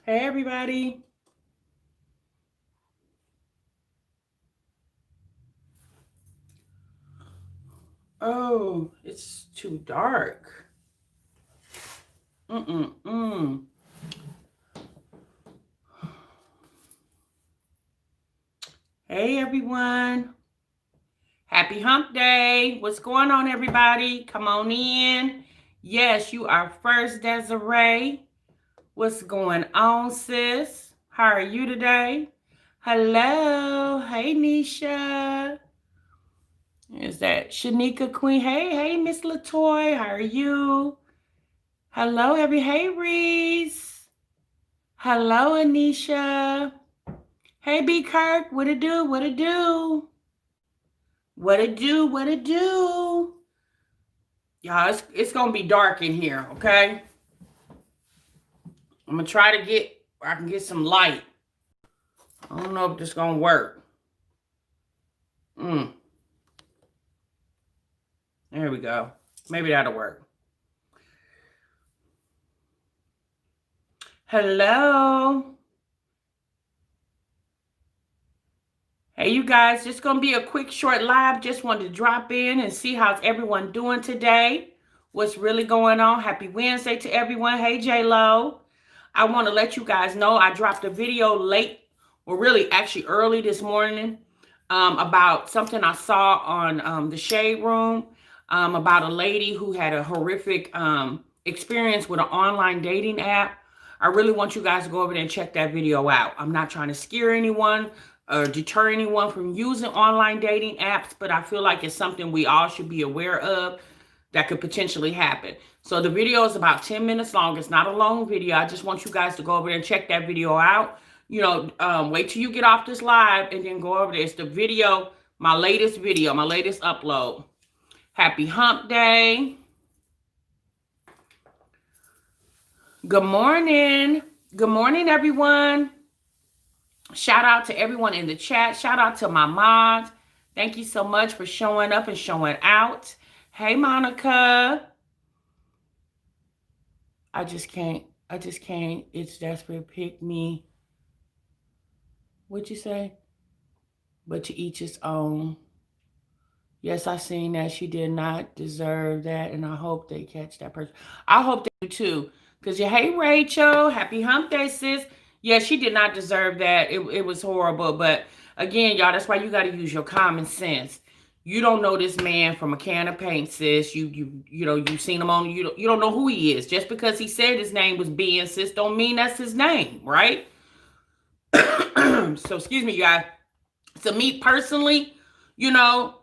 Hey, everybody. Oh, it's too dark. Mm-mm-mm. Hey, everyone. Happy hump day. What's going on, everybody? Come on in. Yes, you are first, Desiree. What's going on, sis? How are you today? Hello. Hey, Nisha. Is that Shanika Queen? Hey, Miss Latoy. How are you? Hello, hey, Reese. Hello, Anisha. Hey, B. Kirk. What it do? What it do? What it do? What it do? Y'all, it's going to be dark in here, okay? I'm going to try to get where I can get some light. I don't know if this going to work. There we go. Maybe that'll work. Hello. Hey, you guys, just going to be a quick, short live. Just wanted to drop in and see how's everyone doing today. What's really going on. Happy Wednesday to everyone. Hey, J-Lo. I want to let you guys know I dropped a video late, or really actually early this morning, about something I saw on the Shade Room, about a lady who had a horrific experience with an online dating app. I really want you guys to go over there and check that video out. I'm not trying to scare anyone or deter anyone from using online dating apps, but I feel like it's something we all should be aware of that could potentially happen. So the video is about 10 minutes long. It's not a long video. I just want you guys to go over there and check that video out. Wait till you get off this live and then go over there. It's the video, my latest video, my latest upload. Happy hump day. Good morning. Good morning, everyone. Shout out to everyone in the chat. Shout out to my mods. Thank you so much for showing up and showing out. Hey, Monica. I just can't. It's desperate. Pick me. What'd you say? But to each his own. Yes, I seen that. She did not deserve that, and I hope they catch that person. I hope they do too. Because hey, Rachel. Happy hump day, sis. Yeah, she did not deserve that. It was horrible. But again, y'all, that's why you got to use your common sense. You don't know this man from a can of paint, sis. You've seen him on. You don't know who he is. Just because he said his name was Ben, sis, don't mean that's his name, right? So excuse me, guys. So me personally,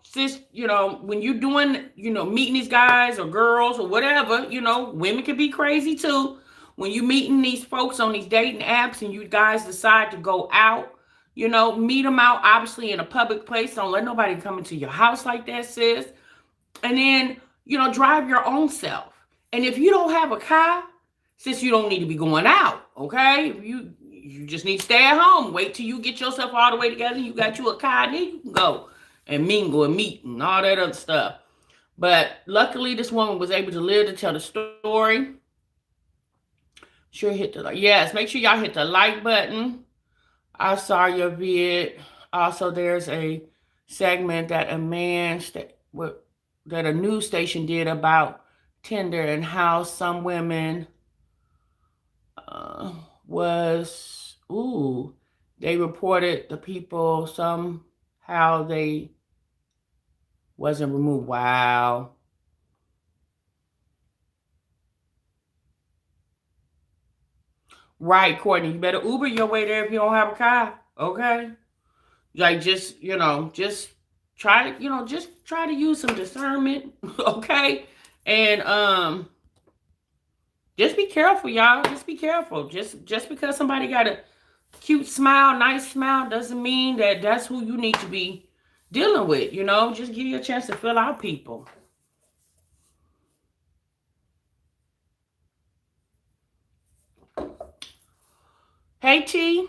sis, when you're doing, meeting these guys or girls or whatever, women can be crazy too. When you meeting these folks on these dating apps and you guys decide to go out, meet them out obviously in a public place. Don't let nobody come into your house like that, sis. And then, drive your own self. And if you don't have a car, sis, you don't need to be going out, okay? If you just need to stay at home. Wait till you get yourself all the way together. You got you a car, then you can go and mingle and meet and all that other stuff. But luckily, this woman was able to live to tell the story. Sure, hit the like. Yes, make sure y'all hit the like button. I saw your vid. Also, there's a segment that a news station did about Tinder and how some women they reported the people somehow they wasn't removed. Wow. Right, Courtney, you better Uber your way there if you don't have a car, okay? Like just try to use some discernment, okay? And just be careful, y'all. Just be careful. Just because somebody got a cute smile, nice smile, doesn't mean that that's who you need to be dealing with, Just give you a chance to fill out people. Hey, T.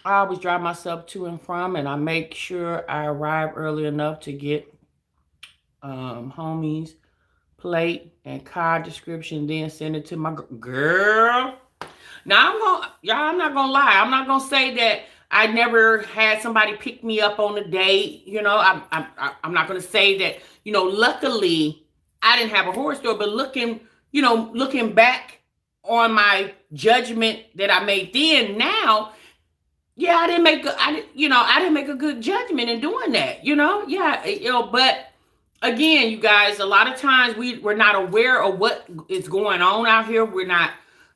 I always drive myself to and from, and I make sure I arrive early enough to get homies plate and car description, then send it to my girl. Now I'm not gonna lie. I'm not gonna say that I never had somebody pick me up on a date. I'm not gonna say that. Luckily I didn't have a horror story, but looking back on my judgment that I made then, now, yeah, I didn't make a good judgment in doing that. Yeah, but again, you guys, a lot of times we're not aware of what is going on out here. We're not,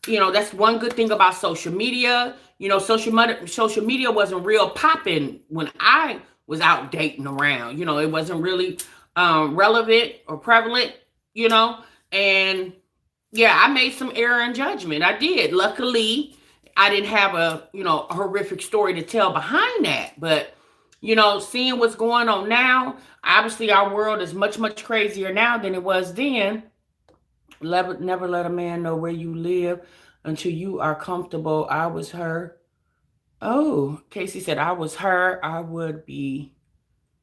that's one good thing about social media. Social media wasn't real popping when I was out dating around. It wasn't really relevant or prevalent. You know, and yeah, I made some error in judgment. I did. Luckily, I didn't have a horrific story to tell behind that. But seeing what's going on now, obviously our world is much, much crazier now than it was then. Never let a man know where you live until you are comfortable. I was her. Oh, Casey said, I was her. I would be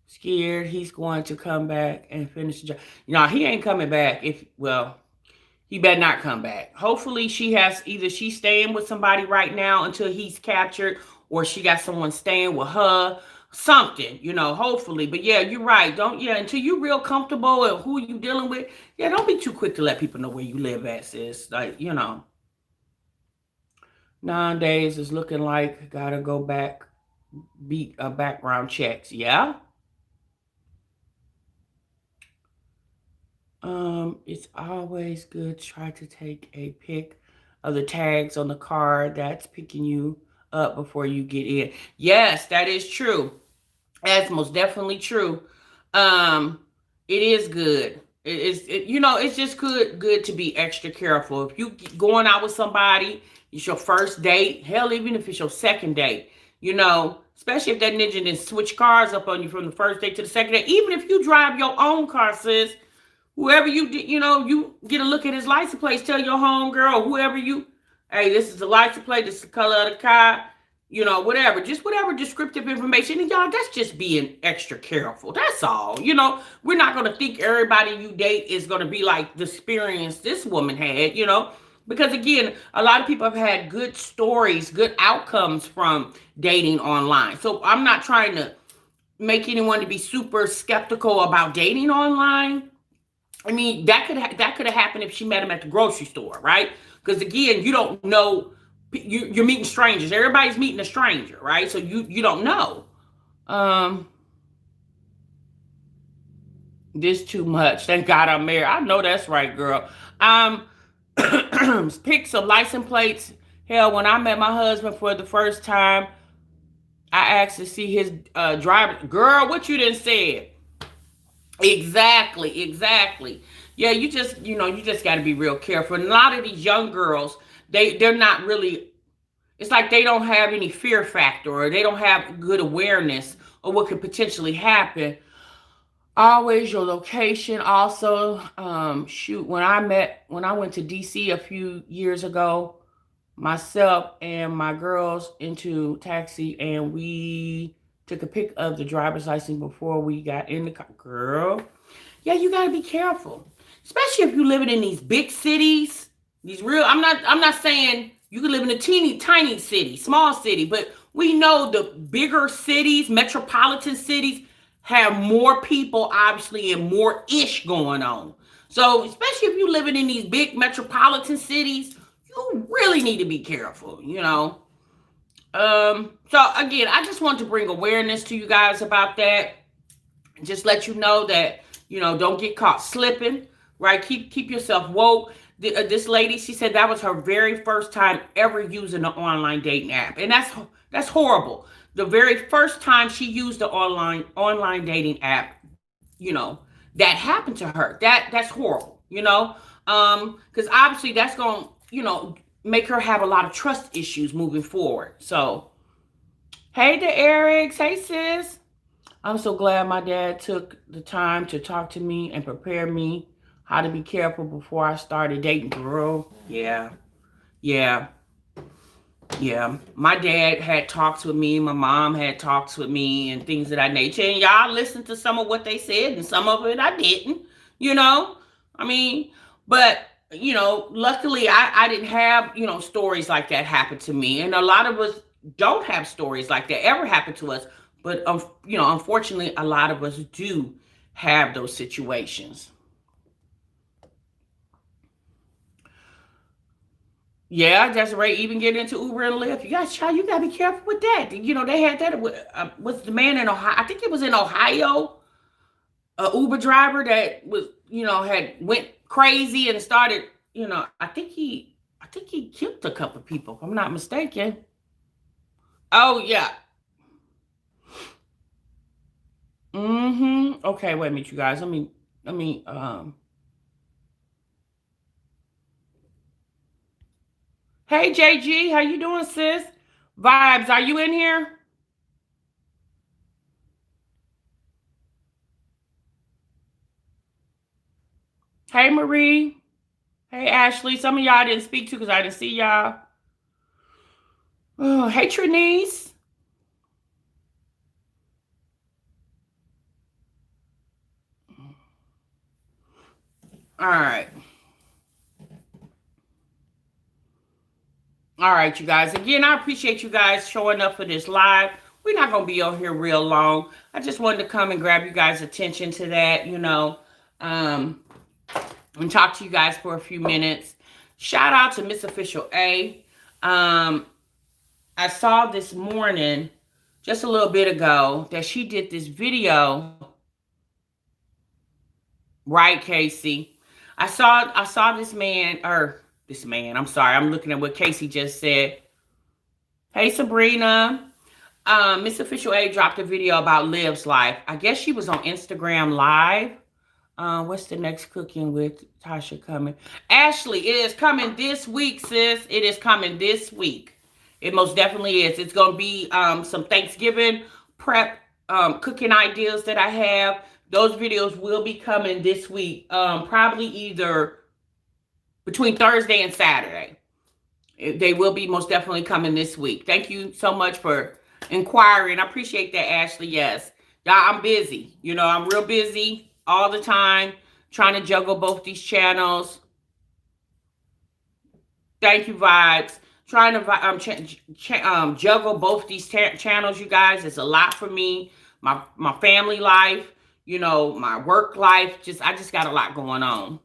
scared he's going to come back and finish the job. He ain't coming back. He better not come back. Hopefully she's staying with somebody right now until he's captured, or she got someone staying with her. Something, hopefully. But yeah, you're right. Don't until you're real comfortable and who you dealing with, yeah, don't be too quick to let people know where you live at, sis. Like, nowadays it's looking like gotta go back, beat background checks. Yeah. It's always good to try to take a pic of the tags on the car that's picking you up before you get in. Yes, that is true. That's most definitely true. Um, it is good. It's just good to be extra careful. If you going out with somebody, it's your first date. Hell, even if it's your second date, especially if that ninja didn't switch cars up on you from the first date to the second date. Even if you drive your own car, sis, whoever you did, you get a look at his license plate. Tell your homegirl, whoever hey, this is the license plate. This is the color of the car. Whatever, just whatever descriptive information. And y'all, that's just being extra careful. That's all. We're not going to think everybody you date is going to be like the experience this woman had, because again, a lot of people have had good stories, good outcomes from dating online. So I'm not trying to make anyone to be super skeptical about dating online. I mean, that could have happened if she met him at the grocery store, right? Because again, you don't know. You're meeting strangers. Everybody's meeting a stranger, right? So you don't know. Um, this too much. Thank God I'm married. I know that's right, girl. Um, pick some license plates. Hell, when I met my husband for the first time, I asked to see his driver. Girl, what you done said? Exactly. Yeah, you just got to be real careful. And a lot of these young girls, they're not really. It's like they don't have any fear factor, or they don't have good awareness of what could potentially happen. Always your location. Also, shoot, when I went to DC a few years ago, myself and my girls into taxi, and we took a pic of the driver's license before we got in the car. Girl, yeah, you gotta be careful, especially if you're living in these big cities. These real. I'm not saying you can live in a teeny tiny city, small city, but we know the bigger cities, metropolitan cities, have more people, obviously, and more ish going on. So, especially if you're living in these big metropolitan cities, you really need to be careful. So again, I just want to bring awareness to you guys about that. Just let you know that don't get caught slipping, right? Keep yourself woke. This lady, she said that was her very first time ever using an online dating app, and that's horrible. The very first time she used the online dating app, that happened to her. That's horrible. Because obviously that's going to make her have a lot of trust issues moving forward. So, hey to Eric, hey sis. I'm so glad my dad took the time to talk to me and prepare me how to be careful before I started dating. Girl, yeah. My dad had talks with me. My mom had talks with me and things of that nature. And y'all listened to some of what they said, and some of it I didn't. I mean, but luckily I didn't have, stories like that happen to me. And a lot of us don't have stories like that ever happen to us. But, unfortunately, a lot of us do have those situations. Yeah, that's right. Even getting into Uber and Lyft, child, you gotta be careful with that. They had that with was the man in Ohio. I think it was in Ohio, a Uber driver that was, had went crazy and started. I think he killed a couple of people. If I'm not mistaken. Oh yeah. Okay, wait a minute, you guys. Let me. Hey JG, how you doing, sis? Vibes, are you in here? Hey Marie. Hey Ashley. Some of y'all I didn't speak to because I didn't see y'all. Oh, hey Trinice. All right. All right, you guys. Again, I appreciate you guys showing up for this live. We're not going to be on here real long. I just wanted to come and grab you guys' attention to that, um, and talk to you guys for a few minutes. Shout out to Miss Official A. Um, I saw this morning, just a little bit ago, that she did this video, right, Casey? I saw this man. I'm sorry, I'm looking at what Casey just said. Hey Sabrina. Miss Official A dropped a video about Liv's life. I guess she was on Instagram Live. What's the next cooking with Tasha coming? Ashley, it is coming this week, sis. It is coming this week. It most definitely is. It's going to be some Thanksgiving prep cooking ideas that I have. Those videos will be coming this week, probably either between Thursday and Saturday. They will be most definitely coming this week. Thank you so much for inquiring. I appreciate that, Ashley. Yes. Y'all, I'm busy. I'm real busy all the time trying to juggle both these channels. Thank you, Vibes. Trying to juggle both these channels, you guys. It's a lot for me. My family life, my work life. I just got a lot going on.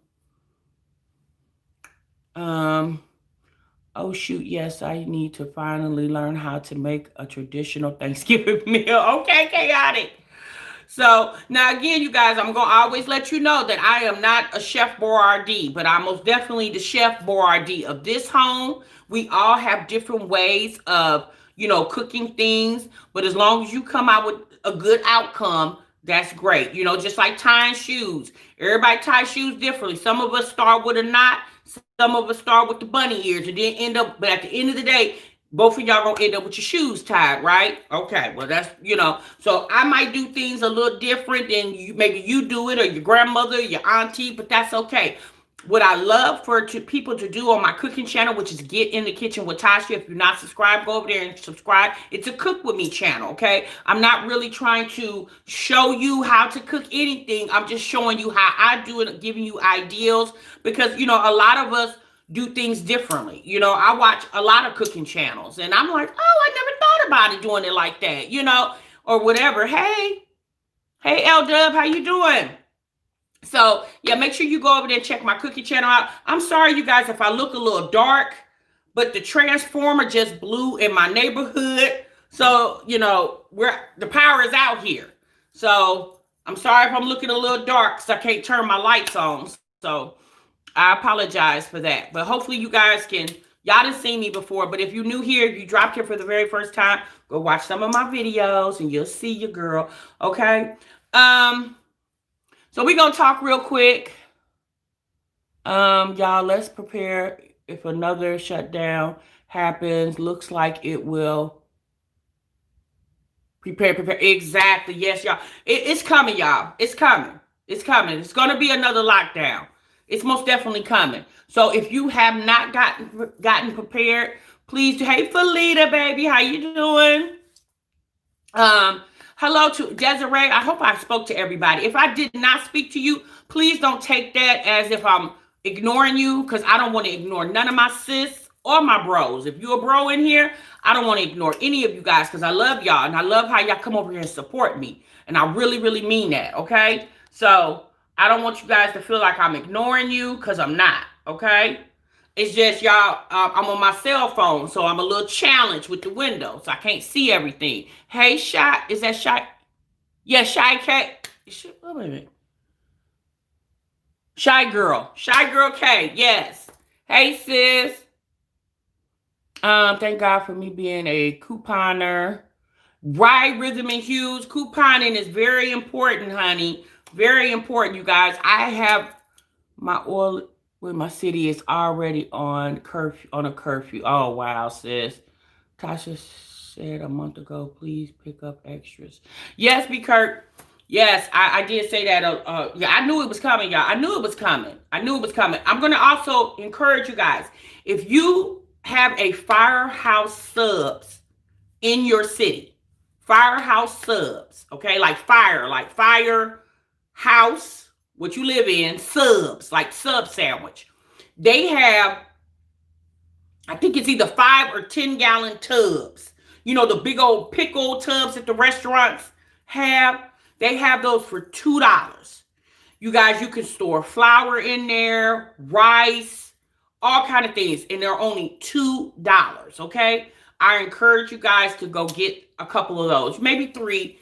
Oh shoot, yes, I need to finally learn how to make a traditional Thanksgiving meal. Okay, chaotic. So now again, you guys, I'm gonna always let you know that I am not a chef Boyardee, but I'm most definitely the chef Boyardee of this home. We all have different ways of, cooking things, but as long as you come out with a good outcome, that's great. Just like tying shoes. Everybody ties shoes differently. Some of us start with a knot, some of us start with the bunny ears, and then end up, but at the end of the day, both of y'all gonna end up with your shoes tied, right? Okay, well that's so I might do things a little different than maybe you do it or your grandmother, your auntie, but that's okay. What I love for people to do on my cooking channel, which is Get in the Kitchen with Tasha. If you're not subscribed, go over there and subscribe. It's a cook with me channel, okay? I'm not really trying to show you how to cook anything. I'm just showing you how I do it, giving you ideas because, a lot of us do things differently. I watch a lot of cooking channels and I'm like, oh, I never thought about it doing it like that, or whatever. Hey, L Dub, how you doing? So yeah, make sure you go over there and check my cookie channel out. I'm sorry, you guys, if I look a little dark, but the transformer just blew in my neighborhood. So, the power is out here. So I'm sorry if I'm looking a little dark because I can't turn my lights on. So I apologize for that. But hopefully you guys y'all didn't see me before, but if you're new here, if you dropped here for the very first time, go watch some of my videos and you'll see your girl. Okay. So we're going to talk real quick. Y'all, let's prepare if another shutdown happens. Looks like it will. Prepare. Exactly. Yes, y'all. It's coming, y'all. It's coming. It's coming. It's going to be another lockdown. It's most definitely coming. So if you have not gotten prepared, please do. Hey, Felita, baby. How you doing? Hello to Desiree. I hope I spoke to everybody. If I did not speak to you, please don't take that as if I'm ignoring you because I don't want to ignore none of my sis or my bros. If you're a bro in here, I don't want to ignore any of you guys because I love y'all and I love how y'all come over here and support me. And I really, really mean that, okay? So I don't want you guys to feel like I'm ignoring you because I'm not, okay? It's just y'all, I'm on my cell phone, so I'm a little challenged with the window, so I can't see everything. Hey, Shy, is that Shy? Yeah, Shy K. Wait a minute. Shy Girl K, yes. Hey, sis. Thank God for me being a couponer. Right, Rhythm and Hues. Couponing is very important, honey. Very important, you guys. I have my oil with my city is already on a curfew. Oh wow, sis. Tasha said a month ago, please pick up extras. Yes, B. Kirk. Yes, I did say that. Yeah, I knew it was coming, y'all. I knew it was coming. I'm going to also encourage you guys. If you have a firehouse subs in your city, firehouse subs, okay, like fire house, what you live in, subs, like sub sandwich. They have, I think it's either 5 or 10 gallon tubs. You know, the big old pickle tubs that the restaurants have. They have those for $2. You guys, you can store flour in there, rice, all kind of things, and they're only $2. Okay, I encourage you guys to go get a couple of those, maybe 3.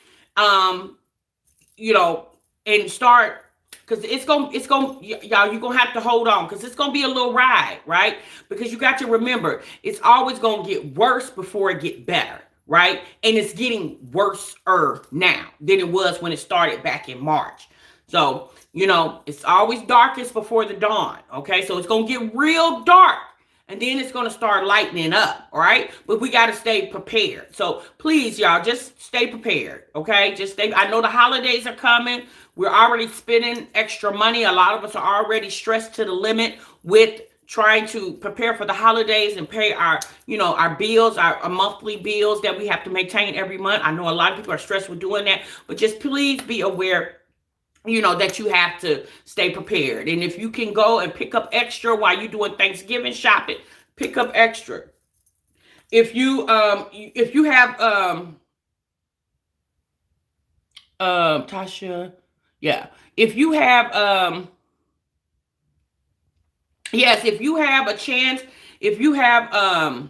You know, and start, because y'all, you're gonna have to hold on because it's gonna be a little ride, right? Because you got to remember, it's always gonna get worse before it get better, right? And it's getting worse now than it was when it started back in March. So, you know, it's always darkest before the dawn, okay? So it's gonna get real dark and then it's going to start lightening up, all right? But we got to stay prepared. So please, y'all, just stay prepared, okay? Just stay. I know the holidays are coming. We're already spending extra money. A lot of us are already stressed to the limit with trying to prepare for the holidays and pay our, you know, our bills, our monthly bills that we have to maintain every month. I know a lot of people are stressed with doing that, but just please be aware, you know, that you have to stay prepared. And if you can go and pick up extra while you're doing Thanksgiving shopping, pick up extra. If you have Tasha, yeah. If you have yes, if you have a chance, if you have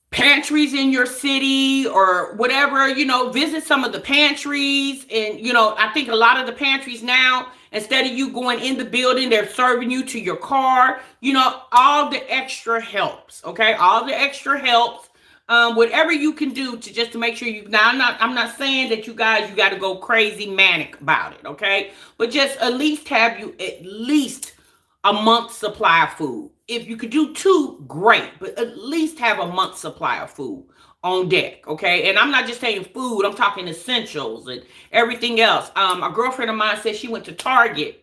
pantries in your city or whatever, you know, visit some of the pantries. And, you know, I think a lot of the pantries now, instead of you going in the building, they're serving you to your car. You know, all the extra helps, okay? All the extra helps. Whatever you can do to just to make sure you, now I'm not saying that you guys, you got to go crazy manic about it, okay? But just at least have you at least a month's supply of food. If you could do 2, great, but at least have a month's supply of food on deck, okay? And I'm not just saying food, I'm talking essentials and everything else. A girlfriend of mine said she went to Target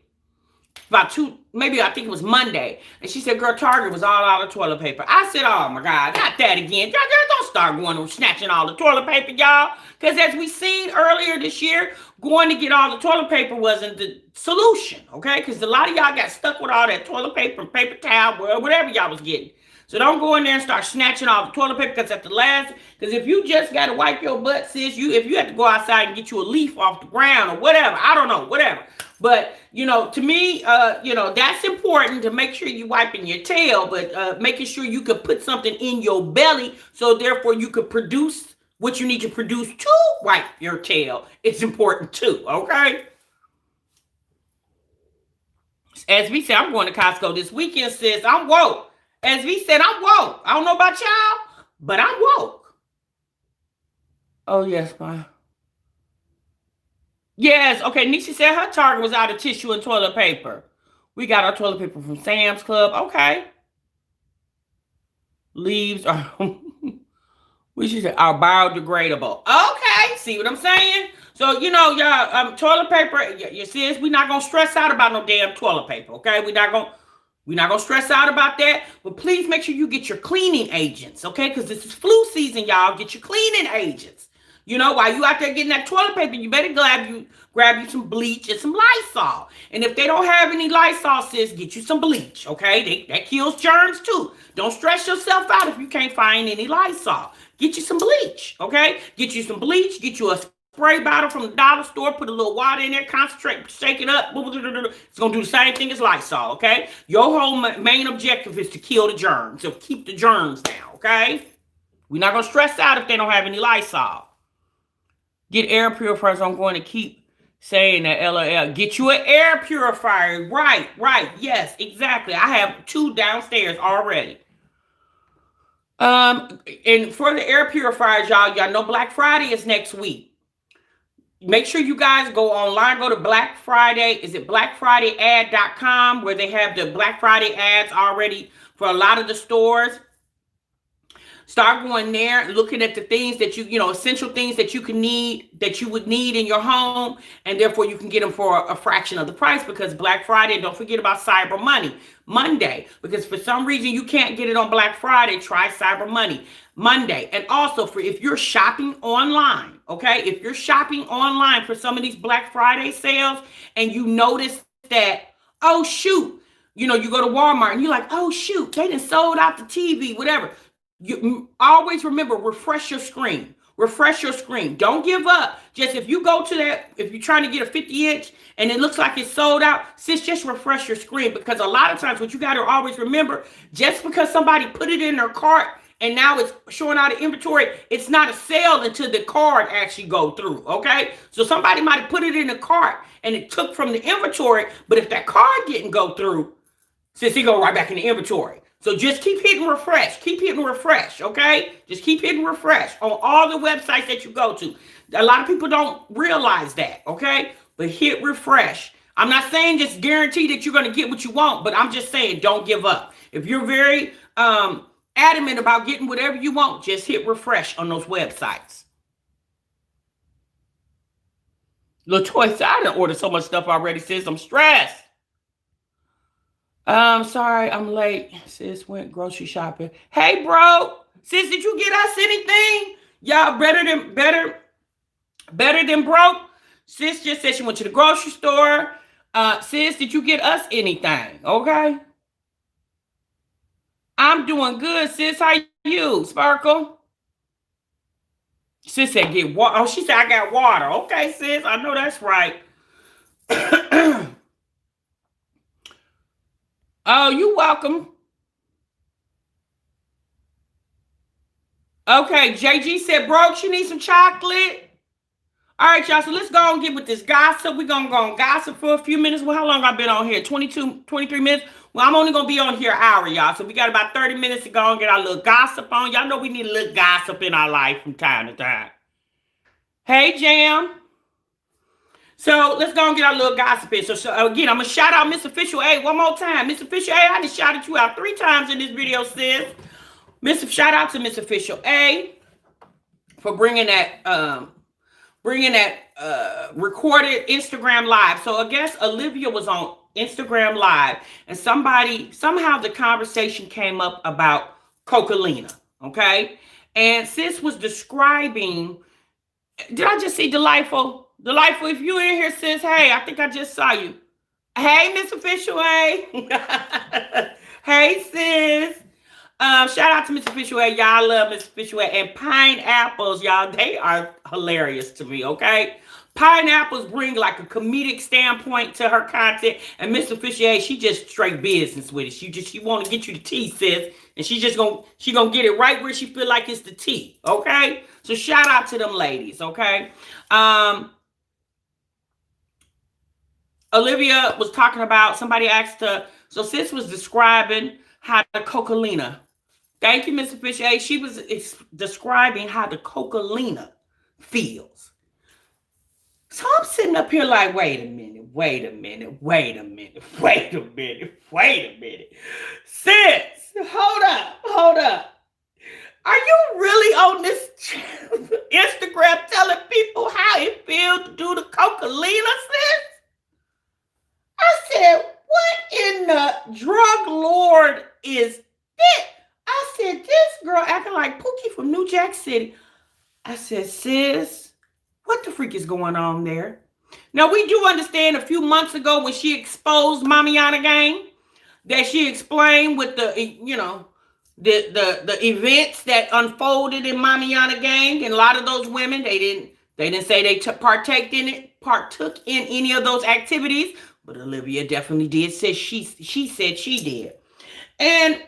about maybe I think it was Monday, and she said, girl, Target was all out of toilet paper. I said, oh my God, not that again. Y'all don't start going and snatching all the toilet paper, y'all. Because as we seen earlier this year, going to get all the toilet paper wasn't the solution, okay? Because a lot of y'all got stuck with all that toilet paper and paper towel, whatever y'all was getting. So don't go in there and start snatching all the toilet paper because because if you just got to wipe your butt, sis, if you have to go outside and get you a leaf off the ground or whatever, I don't know, whatever. But, you know, to me, you know, that's important to make sure you're wiping your tail, but making sure you could put something in your belly so therefore you could produce what you need to produce to wipe your tail. It's important too, okay? As we said, I'm going to Costco this weekend, sis. I'm woke. As we said, I'm woke. I don't know about y'all, but I'm woke. Oh, yes, ma. Yes, okay. Nisha said her Target was out of tissue and toilet paper. We got our toilet paper from Sam's Club. Okay. Leaves are, we should say, are biodegradable. Okay. See what I'm saying? So, you know, y'all, toilet paper, you sis, we're not going to stress out about no damn toilet paper, okay? We're not going to stress out about that. But please make sure you get your cleaning agents, okay? Because this is flu season, y'all. Get your cleaning agents. You know, while you out there getting that toilet paper, you better grab you some bleach and some Lysol. And if they don't have any Lysol, sis, get you some bleach, okay? That kills germs too. Don't stress yourself out if you can't find any Lysol. Get you some bleach, okay? Get you some bleach, get you a spray bottle from the dollar store, put a little water in there, concentrate, shake it up. It's gonna do the same thing as Lysol, okay? Your whole main objective is to kill the germs, to keep the germs down, okay? We're not gonna stress out if they don't have any Lysol. Get air purifiers. I'm going to keep saying that, LOL. Get you an air purifier. Right. Yes, exactly. I have 2 downstairs already. And for the air purifiers, y'all know Black Friday is next week. Make sure you guys go online, go to Black Friday. Is it blackfridayad.com, where they have the Black Friday ads already for a lot of the stores? Start going there, looking at the things that essential things that you would need in your home, and therefore you can get them for a fraction of the price, because Black Friday, don't forget about Cyber Monday, because for some reason you can't get it on Black Friday, try Cyber Monday. And also, for if you're shopping online, okay, if you're shopping online for some of these Black Friday sales, and you notice that, oh shoot, you go to Walmart and you're like, oh shoot, they done sold out the TV, whatever. You always remember, refresh your screen. Don't give up. Just if you go to that, if you're trying to get a 50-inch and it looks like it's sold out, sis, just refresh your screen. Because a lot of times what you got to always remember, just because somebody put it in their cart and now it's showing out of inventory, it's not a sale until the card actually go through, okay? So somebody might have put it in the cart and it took from the inventory, but if that card didn't go through, sis, it go right back in the inventory. So just keep hitting refresh, okay? Just keep hitting refresh on all the websites that you go to. A lot of people don't realize that, okay? But hit refresh. I'm not saying just guarantee that you're going to get what you want, but I'm just saying don't give up. If you're very adamant about getting whatever you want, just hit refresh on those websites. LaToya said, I done ordered so much stuff already, sis. I'm stressed. Sorry, I'm late. Sis went grocery shopping. Hey, bro. Sis, did you get us anything? Y'all better than broke? Sis just said she went to the grocery store. Sis, did you get us anything? Okay. I'm doing good, sis. How you, Sparkle? Sis said get water. Oh, she said I got water. Okay, sis. I know that's right. Oh, you welcome. Okay, JG said, bro, she needs some chocolate. All right, y'all, so let's go and get with this gossip. We're going to go and gossip for a few minutes. Well, how long have I been on here? 22, 23 minutes? Well, I'm only going to be on here an hour, y'all. So we got about 30 minutes to go and get our little gossip on. Y'all know we need a little gossip in our life from time to time. Hey, Jam. So let's go and get our little gossip in. So again, I'm going to shout out Miss Official A one more time. Miss Official A, I just shouted you out 3 times in this video, sis. Shout out to Miss Official A for bringing that recorded Instagram Live. So I guess Olivia was on Instagram Live, and somehow the conversation came up about Cocalina, okay? And sis was describing, did I just see Delightful? Delightful, if you in here, sis, hey, I think I just saw you. Hey, Miss Official A. Hey, sis. Shout out to Miss Official A. Y'all love Miss Official A. And pineapples, y'all, they are hilarious to me, okay? Pineapples bring like a comedic standpoint to her content. And Miss Official A, she just straight business with it. She want to get you the tea, sis. And she gonna get it right where she feel like it's the tea, okay? So shout out to them ladies, okay? Olivia was talking about, somebody asked her, so sis was describing how the Cocalina, thank you, Miss Official A, she was describing how the Cocalina feels. So I'm sitting up here like, wait a minute. Sis, hold up. Are you really on this Instagram telling people how it feels to do the Cocalina, sis? I said, what in the drug lord is this? I said, this girl acting like Pookie from New Jack City. I said, sis, what the freak is going on there? Now, we do understand a few months ago when she exposed Mamiana Gang, that she explained with the events that unfolded in Mamiana Gang, and a lot of those women, they didn't say they partook in any of those activities, but Olivia definitely did. Said she said she did. And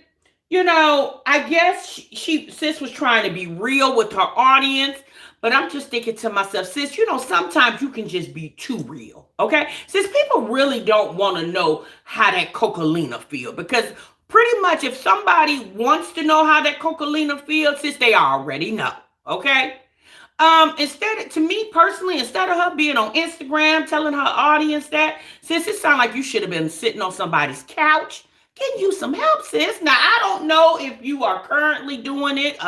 I guess she sis was trying to be real with her audience, but I'm just thinking to myself, sis, sometimes you can just be too real, okay? Since people really don't want to know how that Cocalina feel, because pretty much if somebody wants to know how that Cocalina feels, sis, they already know, okay? To me personally, instead of her being on Instagram telling her audience that, sis, it sounds like you should have been sitting on somebody's couch getting you some help, sis. Now I don't know if you are currently doing it,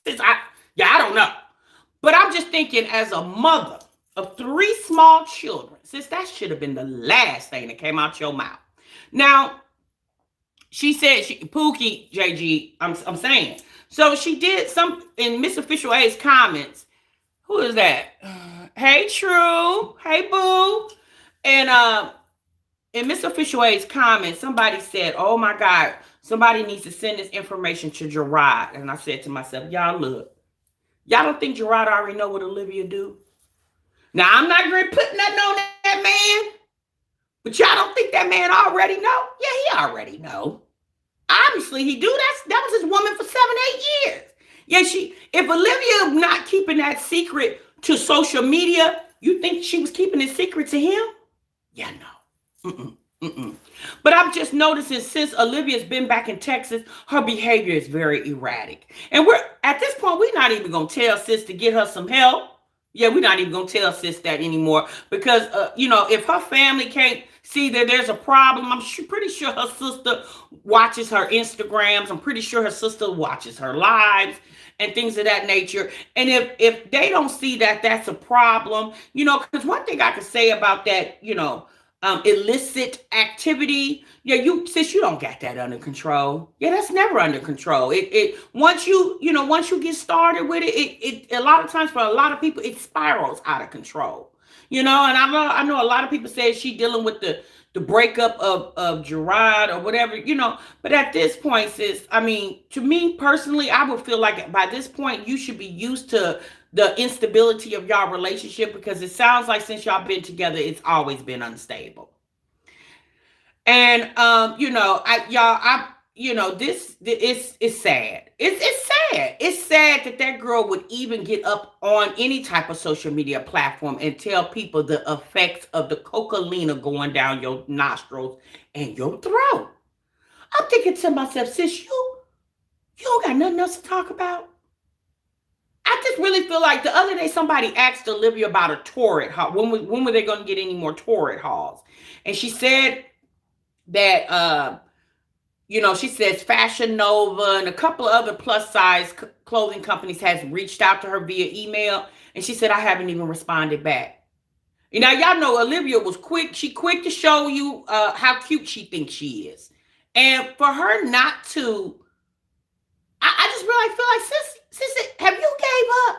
sis. I don't know, but I'm just thinking as a mother of three small children, sis, that should have been the last thing that came out your mouth. Now she said Pookie JG. I'm saying. So she did some in Miss Official A's comments. Who is that? Hey, True. Hey, Boo. And in Miss Official A's comments, somebody said, "Oh my God, somebody needs to send this information to Gerard." And I said to myself, "Y'all look, y'all don't think Gerard already know what Olivia do?" Now I'm not going to put nothing on that man, but y'all don't think that man already know? Yeah, he already know. Obviously, he do. That was his woman for 7-8 years. Yeah, if Olivia not keeping that secret to social media, you think she was keeping it secret to him? Yeah, no. Mm-mm. But I'm just noticing since Olivia's been back in Texas, her behavior is very erratic. And we're at this point, we're not even gonna tell sis to get her some help. Yeah, we're not even gonna tell sis that anymore because if her family can't see that there's a problem, pretty sure her sister watches her Instagrams. I'm pretty sure her sister watches her lives and things of that nature. And if they don't see that that's a problem, because one thing I could say about that, illicit activity, yeah, you don't got that under control. Yeah, that's never under control. It once you get started with it a lot of times for a lot of people it spirals out of control. And I know a lot of people say she dealing with the breakup of Gerard or whatever, but at this point, sis, I mean, to me personally, I would feel like by this point you should be used to the instability of y'all relationship because it sounds like since y'all been together, it's always been unstable. And this it's sad. It's sad. It's sad that girl would even get up on any type of social media platform and tell people the effects of the Cocalina going down your nostrils and your throat. I'm thinking to myself, sis, you don't got nothing else to talk about. I just really feel like the other day somebody asked Olivia about a torrid haul. When were they going to get any more torrid hauls? And she said that she says Fashion Nova and a couple of other plus size clothing companies has reached out to her via email, and she said I haven't even responded back. Now y'all know Olivia was quick. She quick to show you how cute she thinks she is, and for her not to, I just really feel like sis, have you gave up?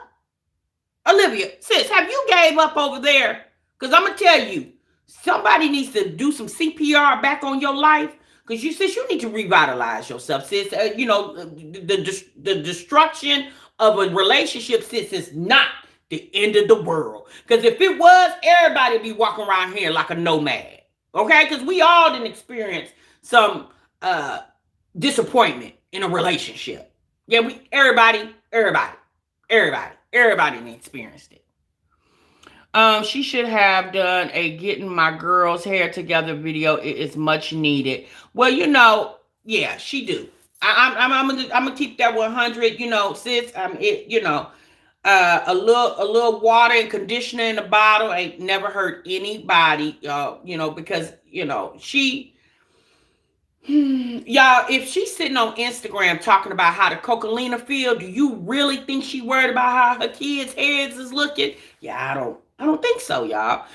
Olivia, sis, have you gave up over there? Because I'm gonna tell you, somebody needs to do some CPR back on your life. Because you need to revitalize yourself, sis. The destruction of a relationship, sis, is not the end of the world. Because if it was, everybody would be walking around here like a nomad. Okay? Because we all didn't experience some disappointment in a relationship. Yeah, everybody didn't experience it. She should have done a getting my girls' hair together video. It is much needed. Well, yeah, she do. I'm gonna keep that 100. Sis. A little water and conditioner in the bottle ain't never hurt anybody. Because she. Y'all, if she's sitting on Instagram talking about how the Cocalina feel, do you really think she worried about how her kids' heads is looking? Yeah, I don't think so, y'all.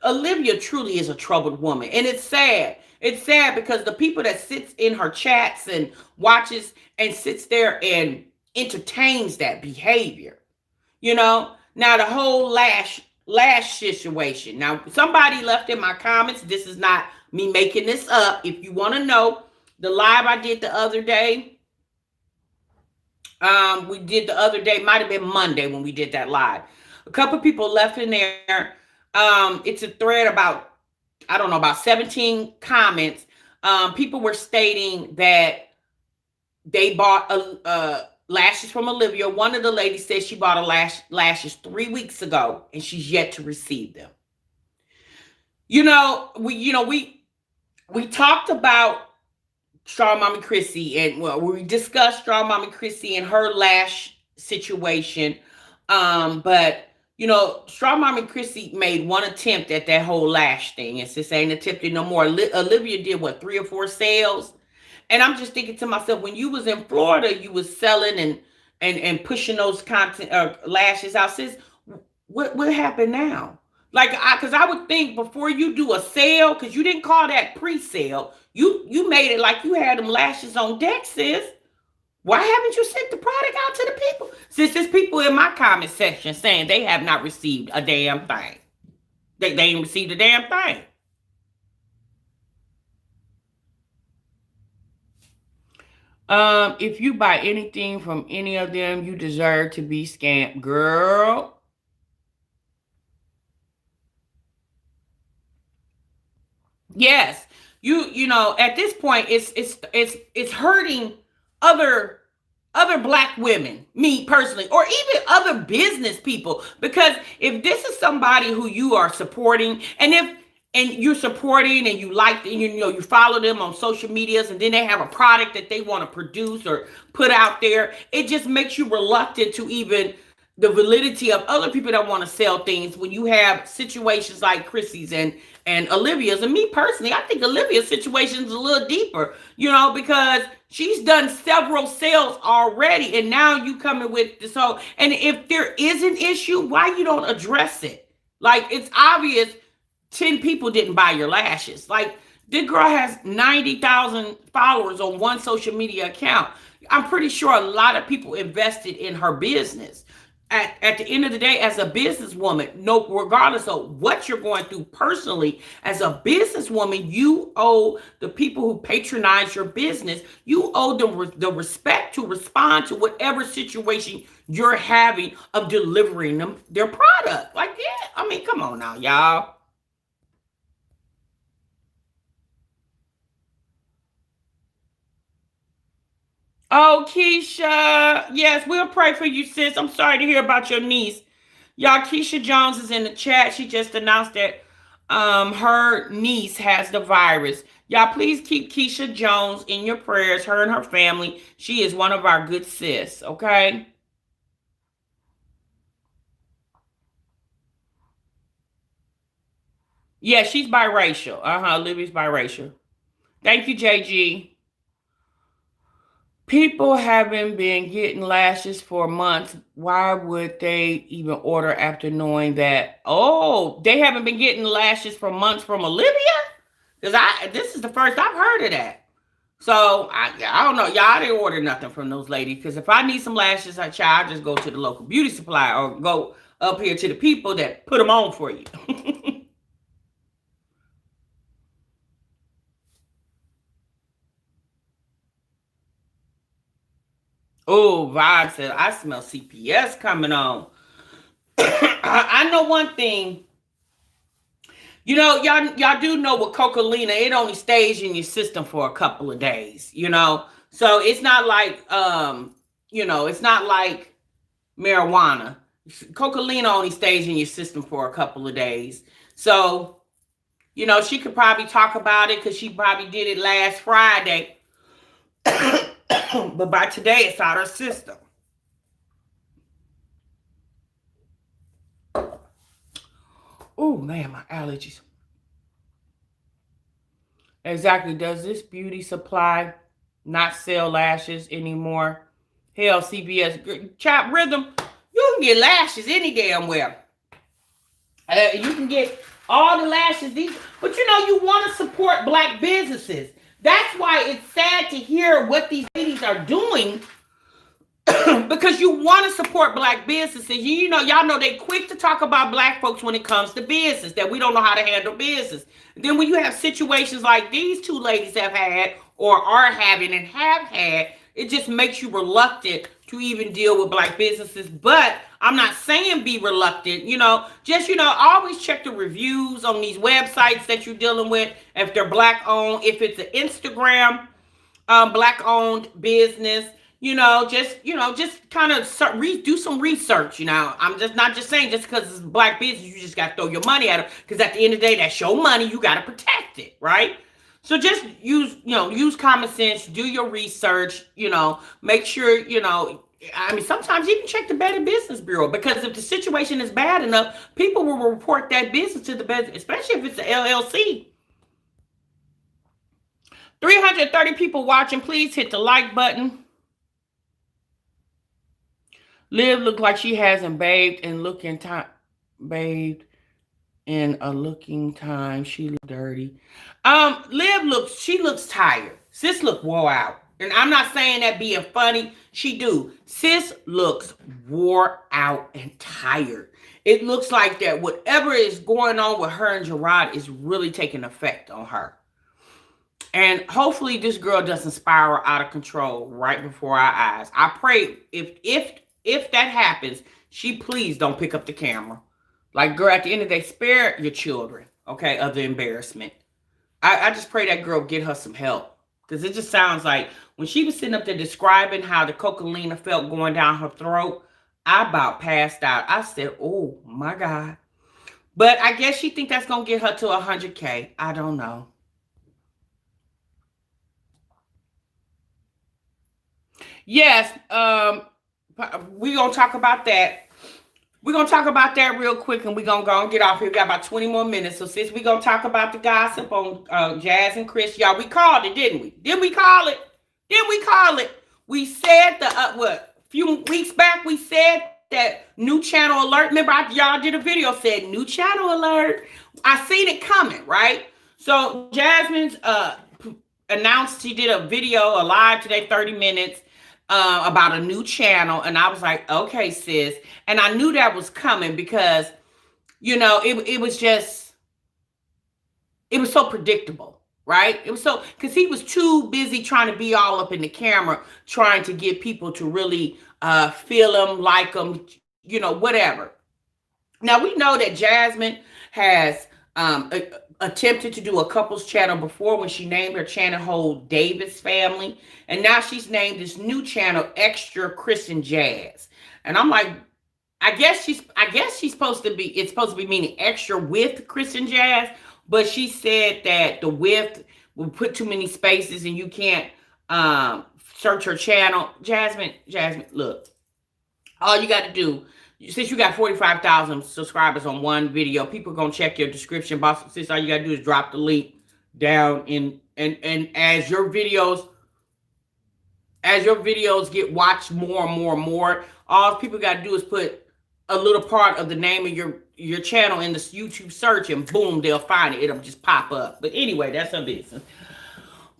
Olivia truly is a troubled woman, and it's sad. It's sad because the people that sits in her chats and watches and sits there and entertains that behavior. Now the whole lash situation. Now somebody left in my comments. This is not me making this up. If you want to know, the live I did the other day, we did the other day, might have been Monday when we did that live. A couple people left in there. It's a thread about, I don't know, about 17 comments. People were stating that they bought lashes from Olivia. One of the ladies said she bought lashes 3 weeks ago and she's yet to receive them. We talked about Strong Mommy Chrissy, and we discussed Strong Mommy Chrissy and her lash situation. But Strong Mommy Chrissy made one attempt at that whole lash thing, and since ain't attempted no more. Olivia did what, 3 or 4 sales, and I'm just thinking to myself, when you was in Florida, you was selling and pushing those content lashes out. Sis, what happened now? Like, because I would think before you do a sale, because you didn't call that pre-sale, you made it like you had them lashes on deck, sis. Why haven't you sent the product out to the people? Since there's people in my comment section saying they have not received a damn thing. They ain't received a damn thing. If you buy anything from any of them, you deserve to be scammed, girl. Yes, at this point, it's hurting other black women, me personally, or even other business people, because if this is somebody who you are supporting, and you're supporting and you like, and you follow them on social medias, and then they have a product that they want to produce or put out there, it just makes you reluctant to even the validity of other people that want to sell things when you have situations like Chrissy's and Olivia's. And me personally, I think Olivia's situation is a little deeper, because she's done several sales already, and now you coming with this whole, and if there is an issue, why you don't address it? Like, it's obvious 10 people didn't buy your lashes. Like, this girl has 90,000 followers on one social media account. I'm pretty sure a lot of people invested in her business. At the end of the day, as a businesswoman, no, regardless of what you're going through personally, as a businesswoman, you owe the people who patronize your business, you owe them the respect to respond to whatever situation you're having of delivering them their product. Like, yeah, I mean, come on now, y'all. Oh, Keisha. Yes, we'll pray for you, sis. I'm sorry to hear about your niece. Y'all, Keisha Jones is in the chat. She just announced that her niece has the virus. Y'all, please keep Keisha Jones in your prayers, her and her family. She is one of our good sis, okay? Yeah, she's biracial. Olivia's biracial. Thank you, JG. People haven't been getting lashes for months. Why would they even order after knowing that? Oh, they haven't been getting lashes for months from Olivia? Because this is the first I've heard of that. So I don't know. Y'all didn't order nothing from those ladies. Because if I need some lashes, I just go to the local beauty supply or go up here to the people that put them on for you. Oh, Vibe said, I smell CPS coming on. I know one thing. Y'all do know with Coca-Cola, it only stays in your system for a couple of days, So it's not like, it's not like marijuana. Coca-Cola only stays in your system for a couple of days. So, she could probably talk about it because she probably did it last Friday. But by today, it's out of her system. Oh, man, my allergies. Exactly. Does this beauty supply not sell lashes anymore? Hell, CBS, Chop Rhythm, you can get lashes any damn where. You can get all the lashes, but you want to support black businesses. That's why it's sad to hear what these ladies are doing because you want to support black businesses. You know, y'all know they quick to talk about black folks when it comes to business, that we don't know how to handle business. Then when you have situations like these two ladies have had or are having and have had, it just makes you reluctant to even deal with black businesses. But I'm not saying be reluctant, just, always check the reviews on these websites that you're dealing with. If they're black owned, if it's an Instagram black owned business, just kind of do some research. I'm just not just saying just because it's black business you just got to throw your money at them, because at the end of the day that's your money, you got to protect it, right? So just use common sense, do your research, make sure, I mean, sometimes even check the Better Business Bureau, because if the situation is bad enough, people will report that business to the better, especially if it's an LLC. 330 people watching. Please hit the like button. Liv looked like she hasn't bathed in looking time. Bathed in a looking time. She looked dirty. She looks tired. Sis look wore out. And I'm not saying that being funny. She do. Sis looks wore out and tired. It looks like that whatever is going on with her and Gerard is really taking effect on her. And hopefully this girl doesn't spiral out of control right before our eyes. I pray if that happens, she please don't pick up the camera. Like, girl, at the end of the day, spare your children, okay, of the embarrassment. I just pray that girl get her some help. Because it just sounds like when she was sitting up there describing how the cocaine felt going down her throat, I about passed out. I said, oh my God. But I guess she think that's going to get her to 100K. I don't know. Yes, we're going to talk about that. We're going to talk about that real quick, and we're going to go and get off here. We got about 20 more minutes. So since we're going to talk about the gossip on Jazz and Chris, y'all, we called it, didn't we? Didn't we call it? Didn't we call it? We said a few weeks back, we said that new channel alert. Remember, y'all did a video, said new channel alert. I seen it coming, right? So Jasmine's announced she did a video, a live today, 30 minutes. About a new channel, and I was like, okay, sis. And I knew that was coming because, it was so predictable, right? It was so, because he was too busy trying to be all up in the camera, trying to get people to really feel him, like him, whatever. Now, we know that Jasmine has attempted to do a couples channel before when she named her channel Whole Davis Family. And now she's named this new channel Extra Chris and Jazz. And I'm like, I guess she's supposed to be, it's supposed to be meaning extra with Chris and Jazz. But she said that the with will put too many spaces and you can't search her channel. Jasmine, look, all you got to do, since you got 45,000 subscribers on one video, people are going to check your description box. Since all you got to do is drop the link down in, and as your videos get watched more and more and more, all people got to do is put a little part of the name of your channel in the YouTube search, and boom, they'll find it. It'll just pop up. But anyway, that's her business.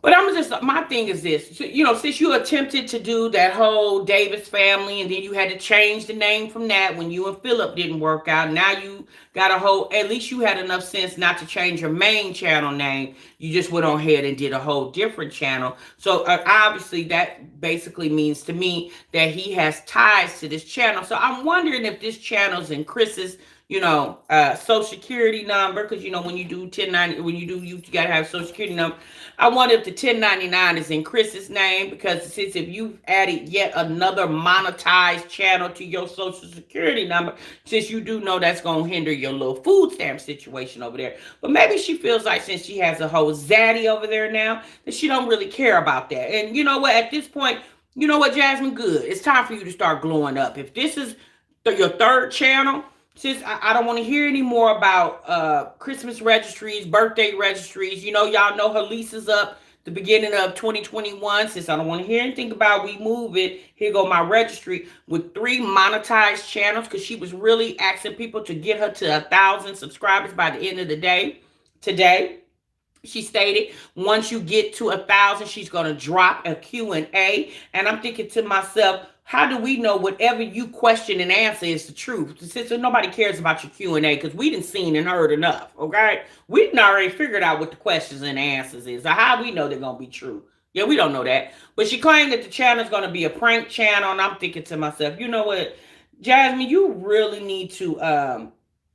But my thing is this, since you attempted to do that whole Davis Family, and then you had to change the name from that when you and Philip didn't work out. Now you got at least you had enough sense not to change your main channel name. You just went on ahead and did a whole different channel. So obviously that basically means to me that he has ties to this channel. So I'm wondering if this channel's in Chris's social security number, because when you do 1090, when you do, you gotta have social security number. I wonder if the 1099 is in Chris's name, because since if you added yet another monetized channel to your social security number, since you do know that's gonna hinder your little food stamp situation over there. But maybe she feels like since she has a whole zaddy over there now, that she don't really care about that. And you know what, at this point, Jasmine, good, it's time for you to start glowing up. If this is your third channel, since I don't want to hear any more about Christmas registries, birthday registries. Y'all know her lease is up the beginning of 2021. Since I don't want to hear anything about we move it, here go my registry with 3 monetized channels, because she was really asking people to get her to 1,000 subscribers by the end of the day today. She stated once you get to 1,000, she's going to drop a Q&A. And I'm thinking to myself, how do we know whatever you question and answer is the truth? Since nobody cares about your Q&A because we didn't seen and heard enough, okay? We done already figured out what the questions and answers is. So how we know they're going to be true? Yeah, we don't know that. But she claimed that the channel is going to be a prank channel. And I'm thinking to myself, you know what, Jasmine, you really need to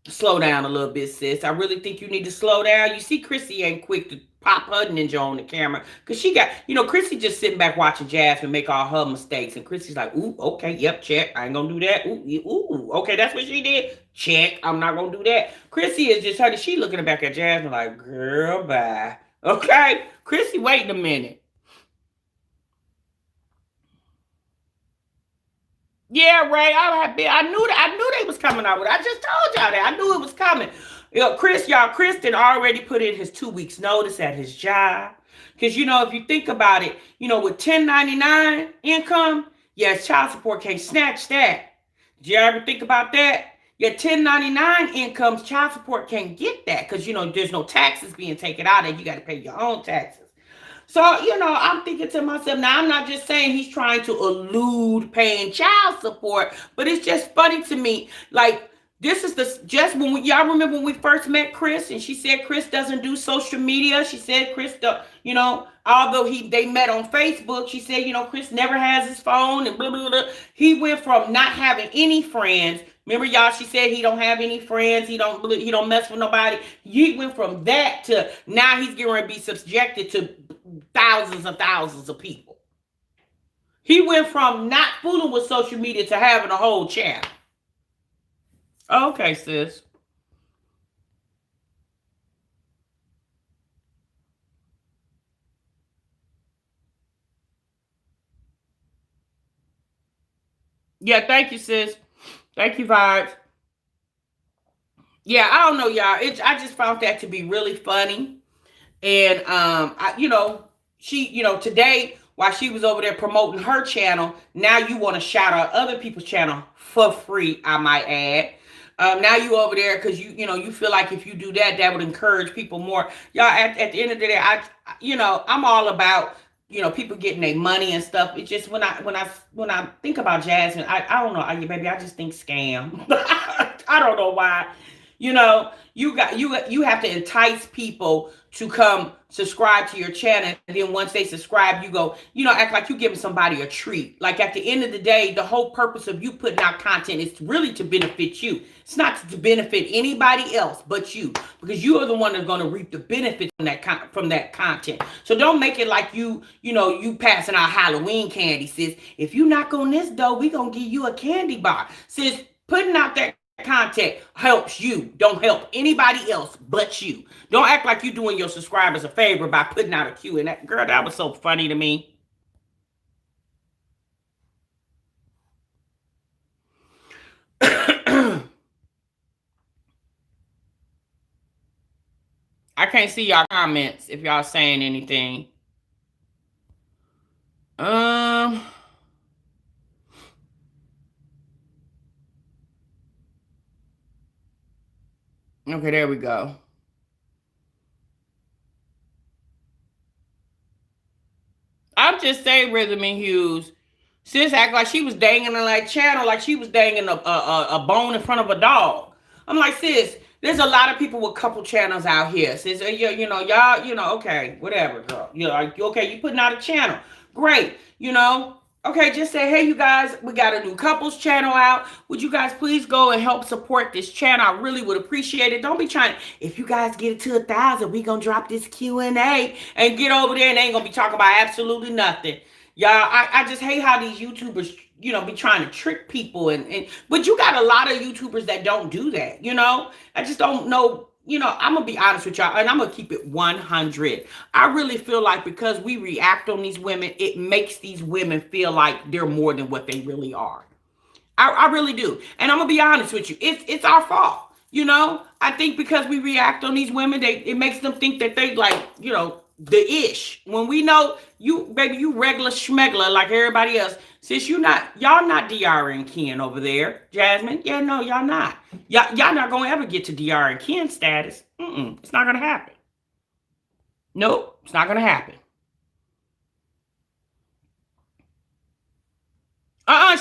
slow down a little bit, sis. I really think you need to slow down. You see, Chrissy ain't quick to pop her ninja on the camera because she got, Chrissy just sitting back watching Jasmine make all her mistakes, and Chrissy's like, ooh, okay, yep, check. I ain't gonna do that. Ooh, okay, that's what she did. Check. I'm not gonna do that. Chrissy is just her. She looking back at Jasmine like, girl, bye. Okay, Chrissy, wait a minute. Yeah, Ray. I knew they was coming out with it. I just told y'all that. I knew it was coming. Chris did already put in his 2 weeks notice at his job. Because if you think about it, with 1099 income, yes, child support can't snatch that. Did you ever think about that? Your 1099 incomes, child support can't get that because there's no taxes being taken out and you got to pay your own taxes. So, I'm thinking to myself, now I'm not just saying he's trying to elude paying child support, but it's just funny to me. Like, this is just when y'all remember when we first met Chris and she said Chris doesn't do social media. She said Chris, although they met on Facebook, she said, Chris never has his phone and blah, blah, blah. He went from not having any friends. Remember, y'all, she said he don't have any friends. He don't mess with nobody. He went from that to now he's going to be subjected to thousands and thousands of people. He went from not fooling with social media to having a whole channel. Okay, sis. Yeah, thank you, sis. Thank you, vibes. Yeah, I don't know, y'all. I just found that to be really funny. And she, today while she was over there promoting her channel, now you want to shout out other people's channel for free, I might add. Now you over there because you feel like if you do that, that would encourage people more. Y'all, at the end of the day, I'm all about people getting their money and stuff. It's just when I think about Jasmine, I don't know, baby, I just think scam. I don't know why. You have to entice people to come subscribe to your channel, and then once they subscribe, you go, act like you giving somebody a treat. Like at the end of the day, the whole purpose of you putting out content is really to benefit you. It's not to benefit anybody else but you, because you are the one that's going to reap the benefit from that content. So don't make it like you passing out Halloween candy, sis. If you knock on this door, we gonna give you a candy bar, sis. Putting out that content helps you. Don't help anybody else but you. Don't act like you're doing your subscribers a favor by putting out a Q. And that, girl, that was so funny to me. I can't see y'all comments if y'all saying anything. Um. Okay, there we go. I'm just saying, Rhythm and Hughes. Sis act like she was dangling like channel, like she was dangling a bone in front of a dog. I'm like, sis, there's a lot of people with couple channels out here. Sis, y'all, okay, whatever, girl. Okay, you putting out a channel. Great, Okay, just say, hey, you guys, we got a new couples channel out. Would you guys please go and help support this channel? I really would appreciate it. Don't be trying. If you guys get it to 1,000, we gonna drop this Q&A and get over there and they ain't gonna be talking about absolutely nothing. Y'all, I just hate how these YouTubers, be trying to trick people but you got a lot of YouTubers that don't do that, I just don't know. I'm gonna be honest with y'all, and I'm gonna keep it 100. I really feel like because we react on these women, it makes these women feel like they're more than what they really are. I really do. And I'm gonna be honest with you. It's our fault. I think because we react on these women, it makes them think that they like, the ish. When we know you, baby, you regular schmegler like everybody else. Since y'all not DR and Ken over there, Jasmine. Yeah, no, y'all not. Y'all not gonna ever get to DR and Ken status. It's not gonna happen. Nope, it's not gonna happen.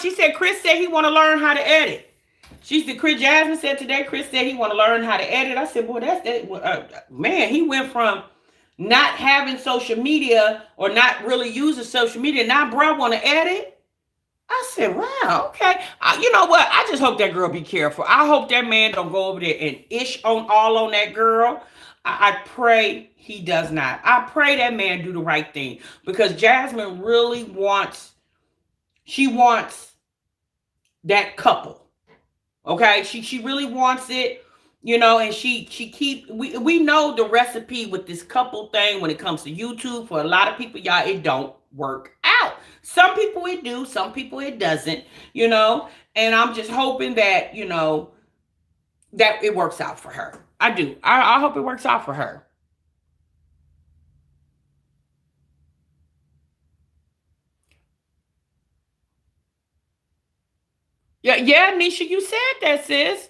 She said Chris said he want to learn how to edit. She said Chris Jasmine said today. Chris said he want to learn how to edit. I said, boy, that's that. Man, he went from not having social media or not really using social media. Now, bro, want to edit. I said, wow, okay. You know what? I just hope that girl be careful. I hope that man don't go over there and ish on all on that girl. I pray he does not. I pray that man do the right thing because Jasmine really wants. She wants that couple. Okay, she really wants it, and she keep we know the recipe with this couple thing when it comes to YouTube. For a lot of people, y'all, it don't work out. Some people it do, some people it doesn't, and I'm just hoping that that it works out for her. I do. I hope it works out for her. Yeah, Nisha, you said that, sis.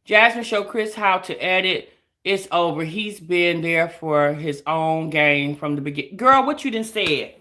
Jasmine showed Chris how to edit. It's over. He's been there for his own game from the beginning. Girl, what you didn't say?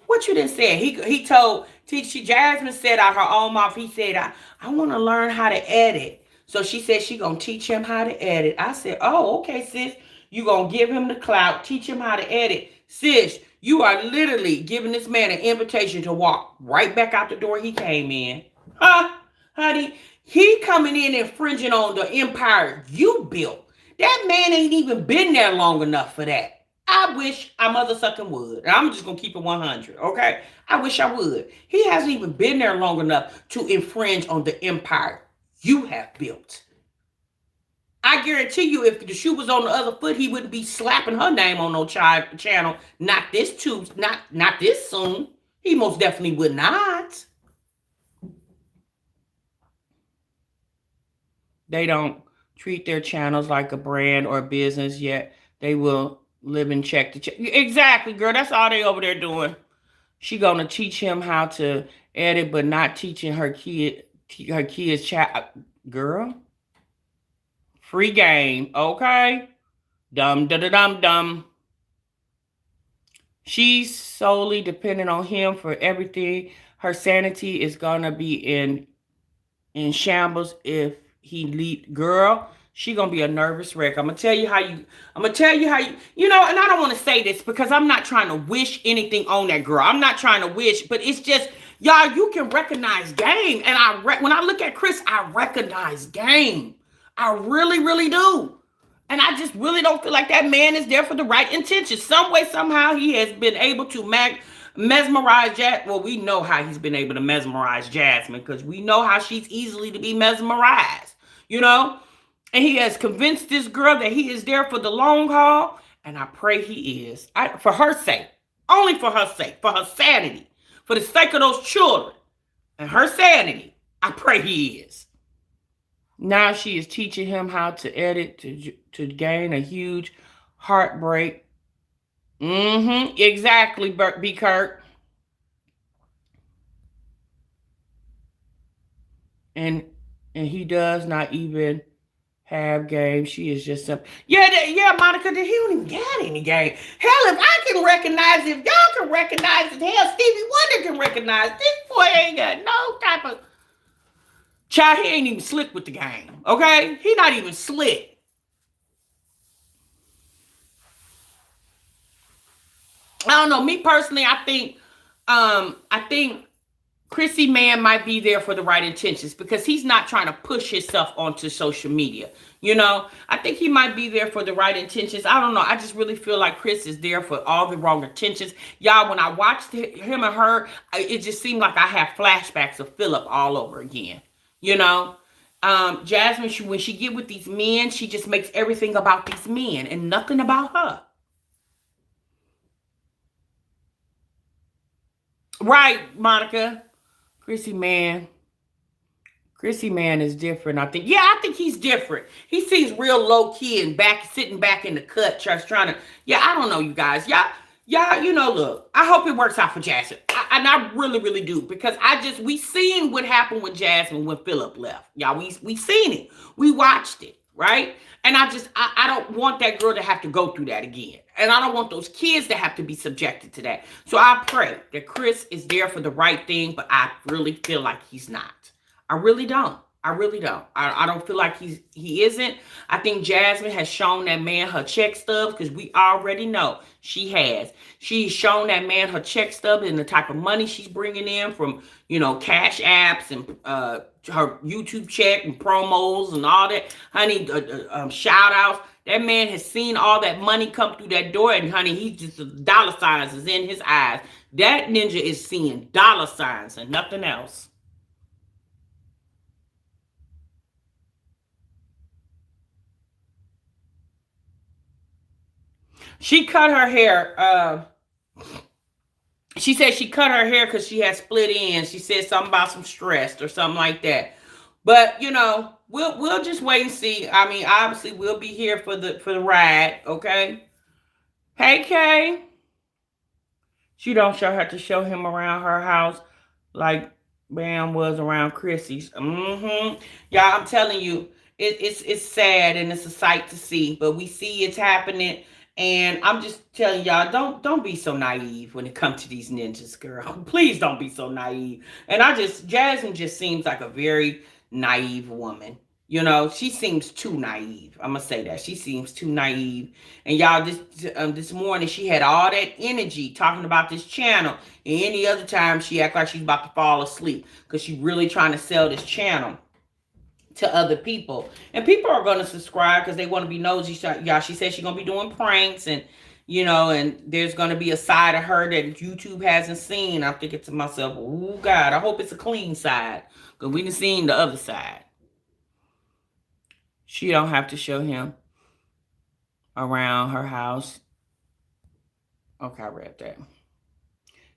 What you didn't say? He told Jasmine said out her own mouth. He said, I want to learn how to edit. So she said she gonna teach him how to edit. I said, oh, okay, sis. You gonna give him the clout, teach him how to edit. Sis, you are literally giving this man an invitation to walk right back out the door he came in. Huh? Honey, he coming in infringing on the empire you built. That man ain't even been there long enough for that. I wish I mother sucking would. And I'm just gonna keep it 100, okay? I wish I would. He hasn't even been there long enough to infringe on the empire you have built. I guarantee you, if the shoe was on the other foot, he wouldn't be slapping her name on no channel. Not this too, not this soon. He most definitely would not. They don't treat their channels like a brand or a business yet. They will live in check to check. Exactly, girl. That's all they over there doing. She gonna teach him how to edit, but not teaching her kids chat. Girl, free game, okay? Dum da da dum dum. She's solely dependent on him for everything. Her sanity is gonna be in shambles if he lead. Girl, she gonna be a nervous wreck. I'm gonna tell you how and I don't want to say this because I'm not trying to wish anything on that girl. I'm not trying to wish, but it's just y'all, you can recognize game. And when I look at Chris, I recognize game. I really, really do. And I just really don't feel like that man is there for the right intentions. Some way, somehow, he has been able to mesmerize Jasmine. Well, we know how he's been able to mesmerize Jasmine because we know how she's easily to be mesmerized, And he has convinced this girl that he is there for the long haul. And I pray he is. For her sake. Only for her sake. For her sanity. For the sake of those children. And her sanity. I pray he is. Now she is teaching him how to edit to gain a huge heartbreak. Exactly, B. Kirk. And he does not even have game. She is just some. Yeah, Monica. He don't even got any game. Hell, if I can recognize it, if y'all can recognize it, hell, Stevie Wonder can recognize it. This boy ain't got no type of. Child, he ain't even slick with the game. Okay, he not even slick. I don't know. Me personally, I think Chrissy Man might be there for the right intentions because he's not trying to push himself onto social media. I think he might be there for the right intentions. I don't know. I just really feel like Chris is there for all the wrong intentions. Y'all, when I watched him and her, it just seemed like I have flashbacks of Philip all over again. Jasmine, when she get with these men, she just makes everything about these men and nothing about her. Right, Monica. Chrissy Man is different. I think he's different. He seems real low key and sitting back in the cut, just trying to. Yeah, I don't know, you guys. Y'all, look. I hope it works out for Jasmine, and I really, really do because we seen what happened with Jasmine when Philip left. Y'all, we seen it. We watched it. right? And I don't want that girl to have to go through that again. And I don't want those kids to have to be subjected to that. So I pray that Chris is there for the right thing, but I really feel like he's not. I really don't. I really don't. I don't feel like he isn't. I think Jasmine has shown that man her check stubs because we already know she has. She's shown that man her check stub and the type of money she's bringing in from, cash apps and her YouTube check and promos and all that. Honey, shout outs. That man has seen all that money come through that door, and honey, he just dollar signs is in his eyes. That ninja is seeing dollar signs and nothing else. She cut her hair. She said she cut her hair because she had split ends. She said something about some stress or something like that. But we'll just wait and see. I mean, obviously, we'll be here for the ride. Okay. Hey, Kay. She don't have to show him around her house like Bam was around Chrissy's. Y'all, I'm telling you, it's sad and it's a sight to see, but we see it's happening. And I'm just telling y'all, don't be so naive when it comes to these ninjas, girl. Please don't be so naive. And Jasmine just seems like a very naive woman. She seems too naive. I'm gonna say that she seems too naive. And y'all, this morning she had all that energy talking about this channel. And any other time she act like she's about to fall asleep because she really trying to sell this channel to other people. And people are gonna subscribe because they want to be nosy. Y'all, she said she's gonna be doing pranks and there's gonna be a side of her that YouTube hasn't seen. I'm thinking to myself, oh God, I hope it's a clean side because we done seen the other side. She don't have to show him around her house. Okay, I read that.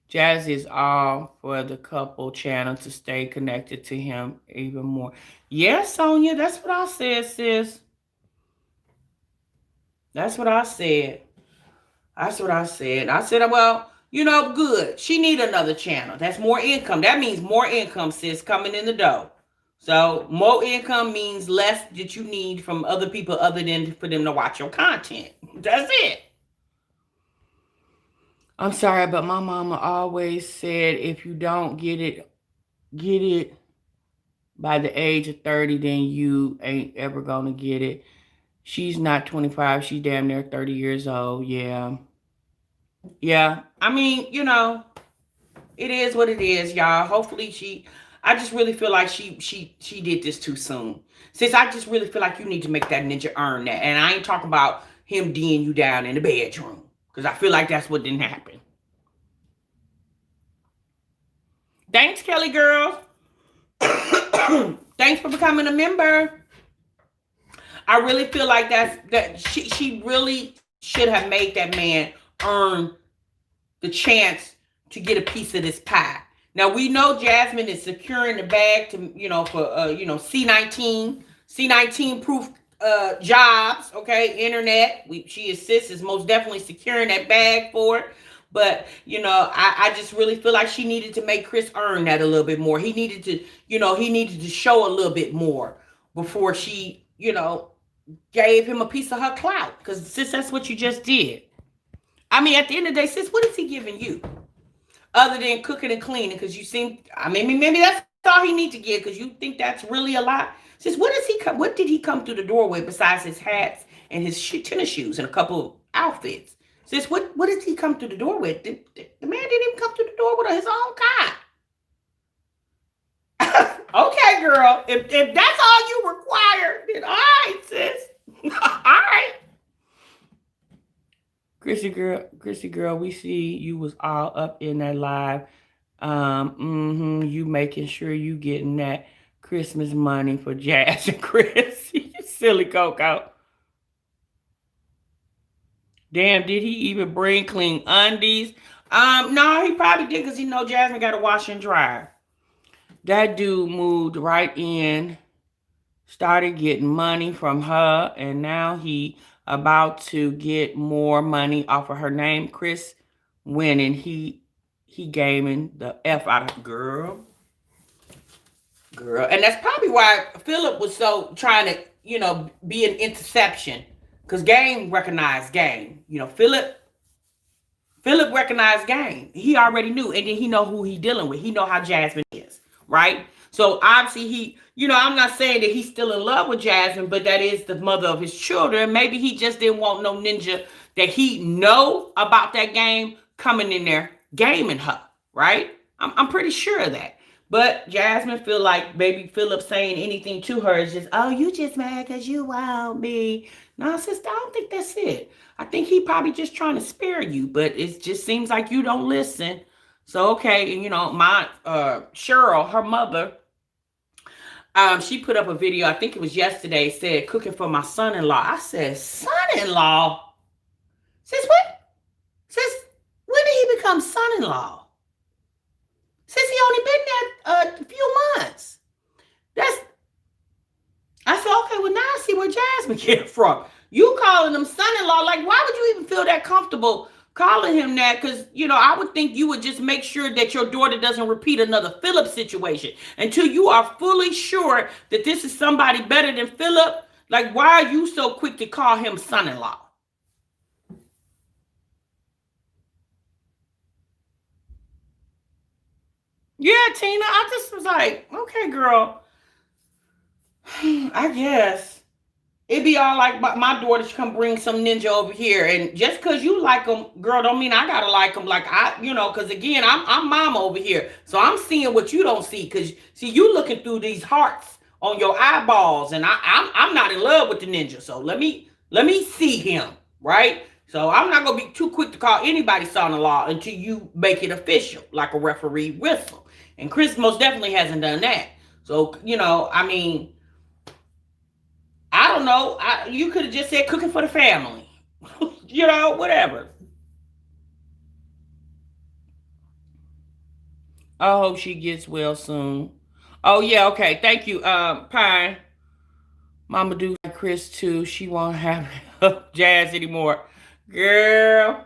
Jazz is all for the couple channel to stay connected to him even more. Yes, Sonia, that's what I said, sis. That's what I said. That's what I said. I said, well, good. She need another channel. That's more income. That means more income, sis, coming in the door. So more income means less that you need from other people other than for them to watch your content. That's it. I'm sorry, but my mama always said if you don't get it by the age of 30, then you ain't ever gonna get it. She's not 25, she's damn near 30 years old. Yeah. Yeah. I mean, it is what it is, y'all. Hopefully I just really feel like she did this too soon. Since I just really feel like you need to make that ninja earn that. And I ain't talking about him D'ing you down in the bedroom. Because I feel like that's what didn't happen. Thanks, Kelly girl. Thanks for becoming a member. I really feel like that she really should have made that man earn the chance to get a piece of this pie. Now we know Jasmine is securing the bag to for C19 proof jobs. Okay, internet. She assists is most definitely securing that bag for it. But I just really feel like she needed to make Chris earn that a little bit more. He needed to show a little bit more before she gave him a piece of her clout. Because sis, that's what you just did. I mean, at the end of the day, sis, what is he giving you? Other than cooking and cleaning, because maybe that's all he needs to get, because you think that's really a lot. Sis, what did he come through the door with besides his hats and his tennis shoes and a couple of outfits? Sis, what did he come through the door with? The man didn't even come through the door with his own car. Okay, girl. If that's all you require, then all right, sis. All right. Chrissy girl, we see you was all up in that live. You making sure you getting that Christmas money for Jazz and Chris. You silly Coco. Damn, did he even bring clean undies? No, he probably did because he know Jasmine got to wash and dry. That dude moved right in, started getting money from her, and now he about to get more money off of her name. Chris winning, he gaming the F out of girl. And that's probably why Philip was so trying to be an interception. Because game recognized game. Philip recognized game. He already knew, and then he know who he dealing with. He know how Jasmine is, right? So obviously I'm not saying that he's still in love with Jasmine, but that is the mother of his children. Maybe he just didn't want no ninja that he know about that game coming in there gaming her, right? I'm pretty sure of that. But Jasmine feel like baby Philip saying anything to her is just, oh, you just mad because you want me. No, sister, I don't think that's it. I think he probably just trying to spare you, but it just seems like you don't listen. So okay, and my Cheryl, her mother, she put up a video, I think it was yesterday, said cooking for my son-in-law. I said, son-in-law? Sis, what? Sis, when did he become son-in-law? Since he only been there a few months. That's I said, okay, well now I see where Jasmine came from. You calling him son-in-law, like why would you even feel that comfortable calling him that? Because I would think you would just make sure that your daughter doesn't repeat another Philip situation until you are fully sure that this is somebody better than Philip. Like, why are you so quick to call him son-in-law? Yeah, Tina, I just was like, okay, girl, I guess. It be all like my daughter should come bring some ninja over here, and just because you like them, girl, don't mean I gotta like them. Like because again, I'm mama over here, so I'm seeing what you don't see. Because see, you looking through these hearts on your eyeballs, and I'm not in love with the ninja. So let me see him, right? So I'm not gonna be too quick to call anybody son-in-law until you make it official, like a referee whistle. And Chris most definitely hasn't done that. So I mean. I don't know. You could have just said cooking for the family. Whatever. I hope she gets well soon. Oh yeah, okay. Thank you, Pine. Mama do like Chris too. She won't have Jazz anymore. Girl.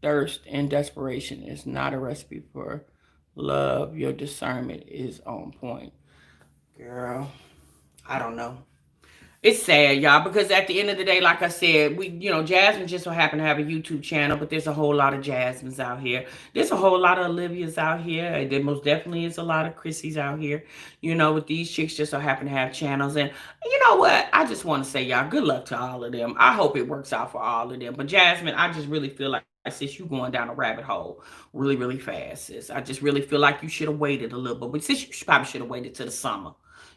Thirst and desperation is not a recipe for love. Your discernment is on point. Girl. I don't know. It's sad, y'all, because at the end of the day, like I said, Jasmine just so happen to have a YouTube channel, but there's a whole lot of Jasmines out here. There's a whole lot of Olivias out here. And there most definitely is a lot of Chrissy's out here. With these chicks just so happen to have channels. And you know what? I just want to say, y'all, good luck to all of them. I hope it works out for all of them. But Jasmine, I just really feel like, sis, you going down a rabbit hole really, really fast, sis. I just really feel like you should have waited a little bit. But sis, you probably should have waited till the summer.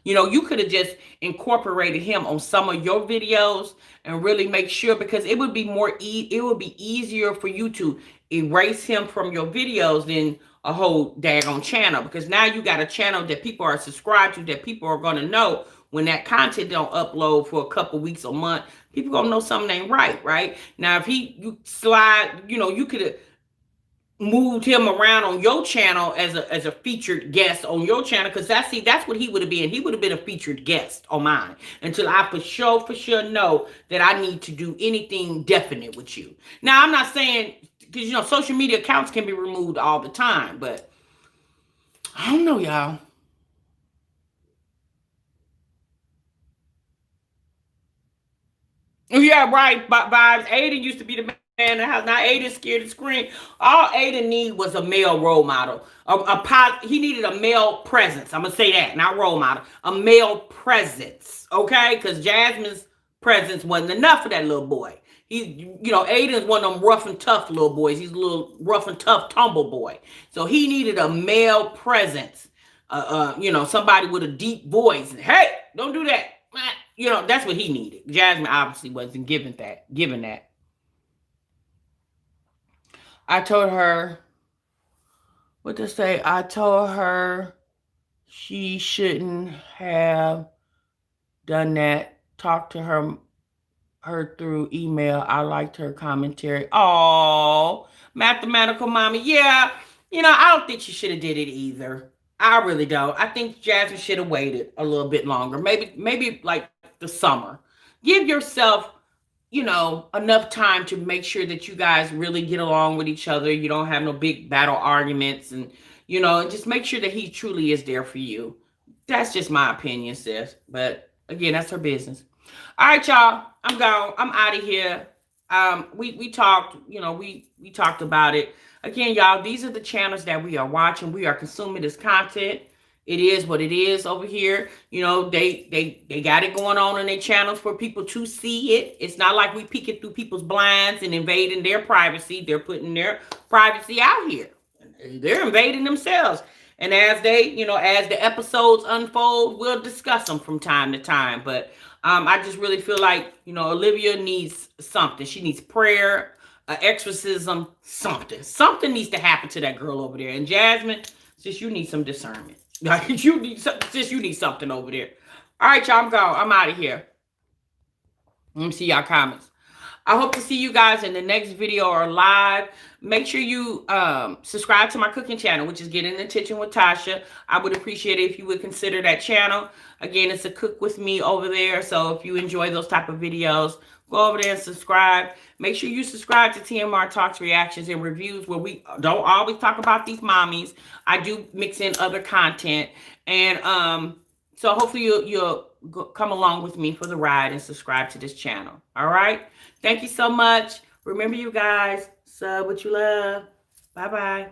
You could have just incorporated him on some of your videos and really make sure, because it would be it would be easier for you to erase him from your videos than a whole daggone channel, because now you got a channel that people are subscribed to, that people are going to know when that content don't upload for a couple weeks or month. People gonna know something ain't right now. If you slide, you could have moved him around on your channel as a featured guest on your channel, because that's what he would have been. He would have been a featured guest on mine until I for sure know that I need to do anything definite with you. Now I'm not saying, because social media accounts can be removed all the time, but I don't know, y'all. Yeah, right. Vibes. Aiden used to be the man in the house. Now Aiden scared to scream. All Aiden need was a male role model. He needed a male presence. I'm gonna say that, not role model. A male presence, okay? Because Jasmine's presence wasn't enough for that little boy. Aiden's one of them rough and tough little boys. He's a little rough and tough tumble boy. So he needed a male presence. Somebody with a deep voice. Hey, don't do that. That's what he needed. Jasmine obviously wasn't given that. I told her what to say. I told her she shouldn't have done that. Talk to her through email. I liked her commentary. Oh, mathematical mommy. Yeah, I don't think she should have did it either. I really don't. I think Jasmine should have waited a little bit longer. Maybe like the summer. Give yourself, enough time to make sure that you guys really get along with each other. You don't have no big battle arguments, and just make sure that he truly is there for you. That's just my opinion, sis. But again, that's her business. All right, y'all. I'm gone. I'm out of here. We talked, we talked about it. Again, y'all, these are the channels that we are watching. We are consuming this content. It is what it is over here. They got it going on their channels for people to see it. It's not like we peeking through people's blinds and invading their privacy. They're putting their privacy out here. They're invading themselves. And as as the episodes unfold, we'll discuss them from time to time. But I just really feel like, Olivia needs something. She needs prayer, exorcism, something. Something needs to happen to that girl over there. And Jasmine, sis, you need some discernment. Like you need something over there. All right, y'all, I'm gone. I'm out of here. Let me see y'all comments. I hope to see you guys in the next video or live. Make sure you subscribe to my cooking channel, which is Get in the Kitchen with Tasha. I would appreciate it if you would consider that channel. Again, it's a cook with me over there. So if you enjoy those type of videos, go over there and subscribe. Make sure you subscribe to TMR Talks Reactions and Reviews, where we don't always talk about these mommies. I do mix in other content. And so hopefully you'll come along with me for the ride and subscribe to this channel. All right? Thank you so much. Remember, you guys, sub what you love. Bye-bye.